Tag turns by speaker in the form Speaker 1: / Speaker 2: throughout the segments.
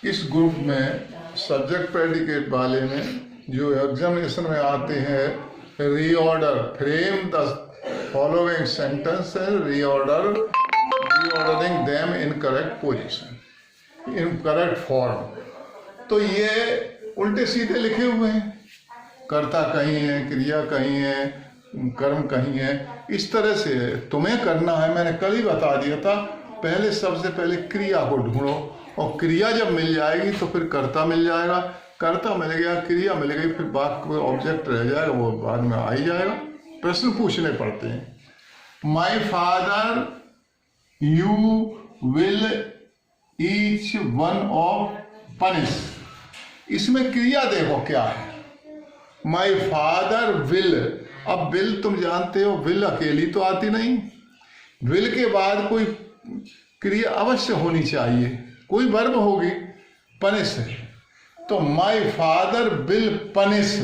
Speaker 1: इस ग्रुप में subject predicate वाले में जो एग्जामिनेशन में आते हैं, reorder, frame the following sentences, reordering them in correct position, in correct form. तो ये उल्टे सीधे लिखे हुए हैं, कर्ता कहीं है, क्रिया कहीं है, कर्म कहीं है। इस तरह से तुम्हें करना है, मैंने कल ही बता दिया था, पहले सबसे पहले क्रिया को ढूंढो, और क्रिया जब मिल जाएगी तो फिर कर्ता मिल जाएगा, कर्ता मिल गया, क्रिया मिल गई, फिर वाक्य ऑब्जेक्ट रह जाएगा, वो बाद में आ ही जाएगा। प्रश्न पूछने पड़ते हैं। My father you will each one of punish, इसमें क्रिया देखो क्या है, माई फादर विल। अब विल तुम जानते हो, विल अकेली तो आती नहीं, विल के बाद कोई क्रिया अवश्य होनी चाहिए, कोई वर्ब होगी, पनिश है, तो माई फादर विल पनिश,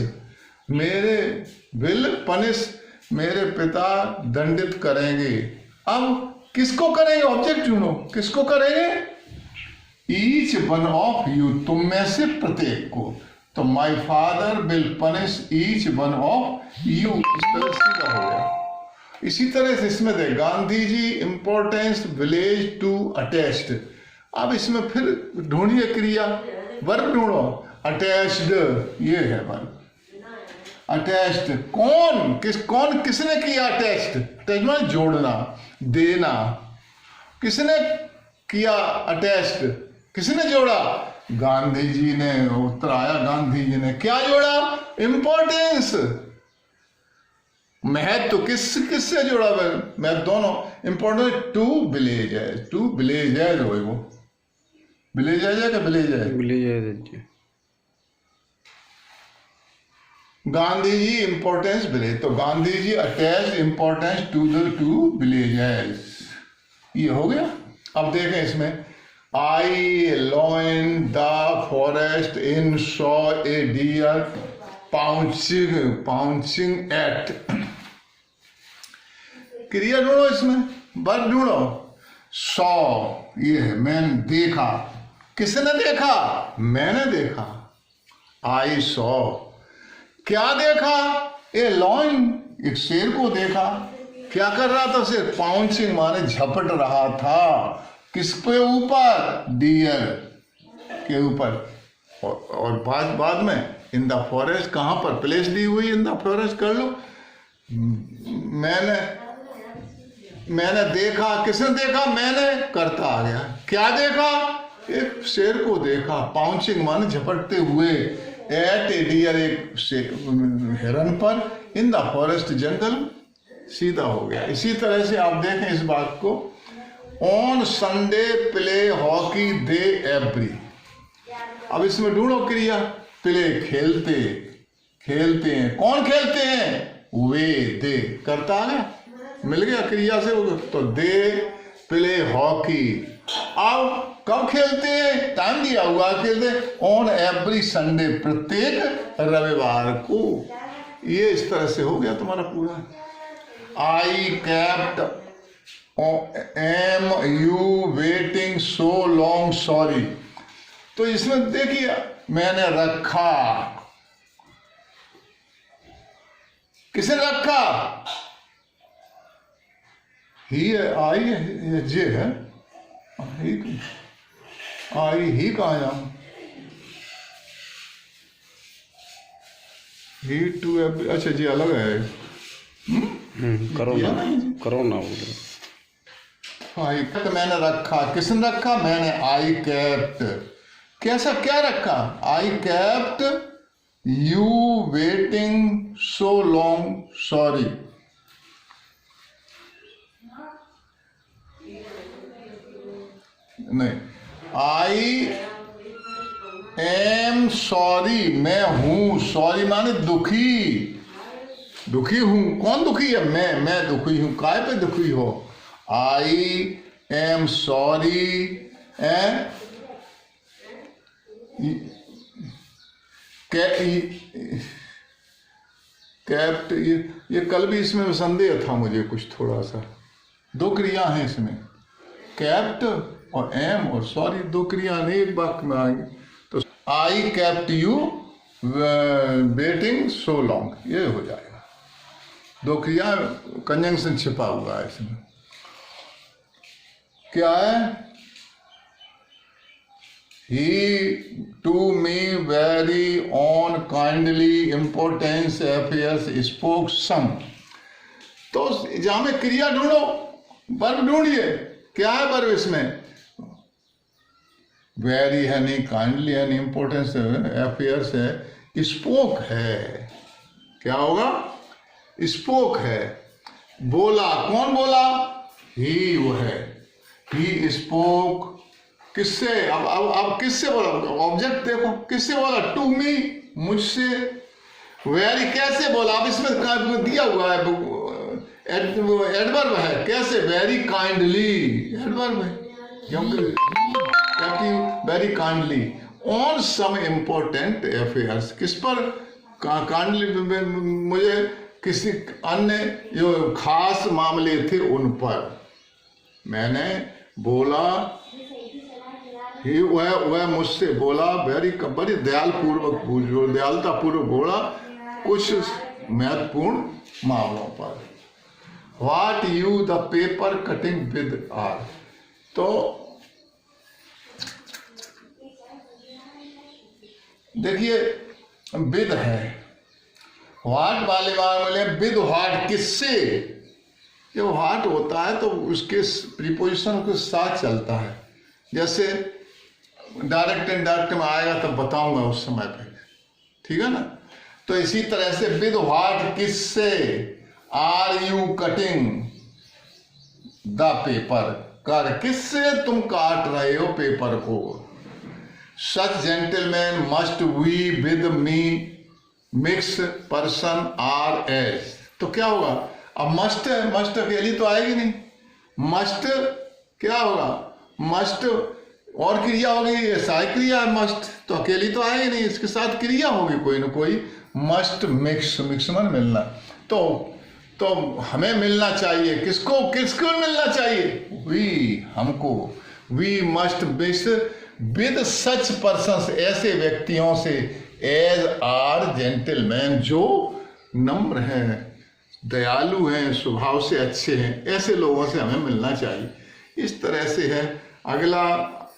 Speaker 1: मेरे विल पनिश, मेरे पिता दंडित करेंगे। अब किसको करेंगे, ऑब्जेक्ट चुनो, किसको करेंगे, ईच वन ऑफ यू, तुम में से प्रत्येक को। तो my father will punish each one of you, इस तरह सीधा हो गया। इसी तरह से इसमें दे Gandhi ji importance village to attached. अब इसमें फिर ढूंढिए क्रिया, वर्ब ढूंढो, अटैच्ड, ये है वर्ब अटैच्ड। कौन किसने किया अटैच्ड, अटैच जोड़ना, देना, किसने किया अटैच्ड, किसने जोड़ा, गांधी जी ने। उत्तर आया गांधी जी ने। क्या जोड़ा, इंपॉर्टेंस, महत्व, किससे जुड़ा है, मैं दोनों, इंपॉर्टेंट टू विलेज है, टू विलेज है, जो है वो विलेज है क्या, विलेज है,
Speaker 2: विलेज है।
Speaker 1: गांधी जी इंपॉर्टेंस विलेज, तो Gandhi ji attach importance to the to villages, ये हो गया। अब देखें इसमें, I lion the forest in saw a deer pouncing at. क्रिया ढूंढो, इसमें वर्ब ढूंढो, सॉ, ये है, मैंने देखा, किसने देखा, मैंने देखा, आई सॉ। क्या देखा, ए लॉइन, एक शेर को देखा, क्या कर रहा था शेर, पाउंचिंग माने झपट रहा था, किस पे ऊपर, डियर के ऊपर। और बाद में इन द फॉरेस्ट, कहां पर प्लेस दी हुई, इन द फॉरेस्ट कर लो। मैंने देखा, किसने देखा, मैंने, करता आ गया। क्या देखा, एक शेर को देखा, पाउंचिंग माने झपटते हुए, एट ए डियर, एक हिरन पर, इन द फॉरेस्ट, जंगल, सीधा हो गया। इसी तरह से आप देखें इस बात को, on Sunday play hockey they every. अब इसमें ढूंढो क्रिया, प्ले, खेलते हैं, कौन खेलते हैं, वे, दे, करता है, मिल गया क्रिया से, तो दे प्ले हॉकी। अब कब खेलते हैं, टाइम दिया हुआ, खेलते ऑन एवरी संडे, प्रत्येक रविवार को। ये इस तरह से हो गया तुम्हारा पूरा। I kept em you waiting so long sorry, तो इसमें देखिए, मैंने रखा, किसे रखा, ही है, आई है, जे है, आई ही कहा जाऊं, ही टू, अच्छा जी अलग है,
Speaker 2: करो ना बोलो।
Speaker 1: आई कैप्ट, मैंने रखा, किसने रखा, मैंने, आई कैप्ट, कैसा, क्या रखा, I kept you waiting so long sorry. नहीं, आई एम सॉरी, मैं हूं, सॉरी माने दुखी हूं, कौन दुखी है, मैं दुखी हूं, काय पे दुखी हो, आई एम सॉरी, कैप्ट, ये कल भी इसमें संदेह था मुझे कुछ थोड़ा सा, दो क्रिया हैं इसमें, कैप्ट और एम और सॉरी, दो क्रिया नहीं एक वाक्य में आएंगे। तो I kept you waiting so long, ये हो जाएगा। दो क्रिया, कंजंक्शन छिपा हुआ है इसमें। क्या है? He to me very on kindly importance affairs spoke some। तो जहां में क्रिया ढूंढो, वर्ब ढूंढिए। क्या है वर्ब इसमें? वेरी है नहीं, काइंडली है नहीं, इंपॉर्टेंस अफेयर्स है, स्पोक है। क्या होगा? स्पोक है, बोला। कौन बोला? ही, वो है। ही स्पोक किससे? अब किससे बोला? ऑब्जेक्ट देखो, किससे बोला? टू मी, मुझसे। वेरी कैसे बोला? अब इसमें दिया हुआ है, एडवर्ब है। कैसे? वेरी काइंडली, एडवर्ब है, क्योंकि very kindly on some important affairs. किस पर? काइंडली, मुझे किसी अन्य जो खास मामले थे उन पर मैंने बोला। ही, वह मुझसे बोला, बड़ी दयालपूर्वक, दयालुता पूर्वक बोला कुछ महत्वपूर्ण मामलों पर। What you the paper cutting with are। तो देखिए, विद है, व्हाट वाले मामले, विद व्हाट, किससे। जब व्हाट होता है तो उसके प्रीपोजिशन के साथ चलता है। जैसे डायरेक्ट इनडायरेक्ट में आएगा तब बताऊंगा उस समय पे, ठीक है ना। तो इसी तरह से विद व्हाट, किससे, are you cutting the paper, कर, किससे तुम काट रहे हो पेपर को। Such gentleman must we with me mix person are age. तो क्या होगा? अब मस्ट है, मस्ट अकेली तो आएगी नहीं। मस्ट क्या होगा? मस्ट और क्रिया होगी, ये सहायक क्रिया है मस्ट, तो अकेली तो आएगी नहीं, इसके साथ क्रिया होगी कोई ना कोई। मस्ट मिक्स, मिक्स मन मिलना। तो हमें मिलना चाहिए, किसको? किसको मिलना चाहिए? वी, हमको। We must mix with such persons, ऐसे व्यक्तियों से, एज आर जेंटलमैन, जो नम्र हैं, दयालु हैं, स्वभाव से अच्छे हैं, ऐसे लोगों से हमें मिलना चाहिए। इस तरह से है।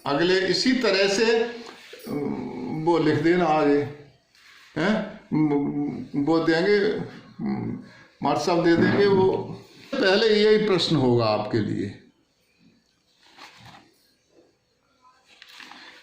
Speaker 1: अगले इसी तरह से वो लिख देना आगे, हैं वो देंगे, व्हाट्सएप दे देंगे वो। पहले यही प्रश्न होगा आपके लिए।